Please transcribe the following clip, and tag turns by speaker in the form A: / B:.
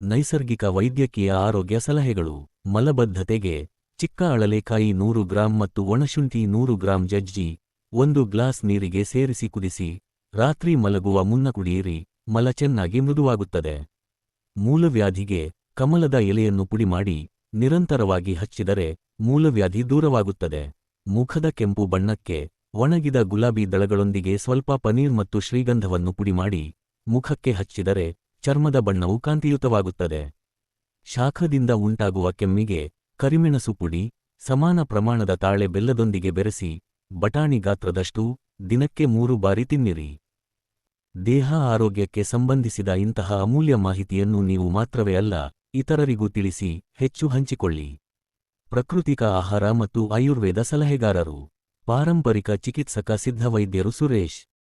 A: ನೈಸರ್ಗಿಕ ವೈದ್ಯಕೀಯ ಆರೋಗ್ಯ ಸಲಹೆಗಳು. ಮಲಬದ್ಧತೆಗೆ ಚಿಕ್ಕ ಅಳಲೆಕಾಯಿ 100 ಗ್ರಾಂ ಮತ್ತು ಒಣಶುಂಠಿ 100 ಗ್ರಾಂ ಜಜ್ಜಿ 1 ಗ್ಲಾಸ್ ನೀರಿಗೆ ಸೇರಿಸಿ ಕುದಿಸಿ ರಾತ್ರಿ ಮಲಗುವ ಮುನ್ನ ಕುಡಿಯಿರಿ. ಮಲ ಚೆನ್ನಾಗಿ ಮೃದುವಾಗುತ್ತದೆ. ಮೂಲವ್ಯಾಧಿಗೆ ಕಮಲದ ಎಲೆಯನ್ನು ಪುಡಿಮಾಡಿ ನಿರಂತರವಾಗಿ ಹಚ್ಚಿದರೆ ಮೂಲವ್ಯಾಧಿ ದೂರವಾಗುತ್ತದೆ. ಮುಖದ ಕೆಂಪು ಬಣ್ಣಕ್ಕೆ ಒಣಗಿದ ಗುಲಾಬಿ ದಳಗಳೊಂದಿಗೆ ಸ್ವಲ್ಪ ಪನೀರ್ ಮತ್ತು ಶ್ರೀಗಂಧವನ್ನು ಪುಡಿಮಾಡಿ ಮುಖಕ್ಕೆ ಹಚ್ಚಿದರೆ ಚರ್ಮದ ಬಣ್ಣವು ಕಾಂತಿಯುತವಾಗುತ್ತದೆ. ಶಾಖದಿಂದ ಉಂಟಾಗುವ ಕೆಮ್ಮಿಗೆ ಕರಿಮೆಣಸು ಪುಡಿ ಸಮಾನ ಪ್ರಮಾಣದ ತಾಳೆ ಬೆಲ್ಲದೊಂದಿಗೆ ಬೆರೆಸಿ ಬಟಾಣಿ ಗಾತ್ರದಷ್ಟು ದಿನಕ್ಕೆ 3 ಬಾರಿ ತಿನ್ನಿರಿ. ದೇಹ ಆರೋಗ್ಯಕ್ಕೆ ಸಂಬಂಧಿಸಿದ ಇಂತಹ ಅಮೂಲ್ಯ ಮಾಹಿತಿಯನ್ನು ನೀವು ಮಾತ್ರವೇ ಅಲ್ಲ, ಇತರರಿಗೂ ತಿಳಿಸಿ, ಹೆಚ್ಚು ಹಂಚಿಕೊಳ್ಳಿ. ಪ್ರಾಕೃತಿಕ ಆಹಾರ ಮತ್ತು ಆಯುರ್ವೇದ ಸಲಹೆಗಾರರು, ಪಾರಂಪರಿಕ ಚಿಕಿತ್ಸಕ ಸಿದ್ಧವೈದ್ಯರು ಸುರೇಶ್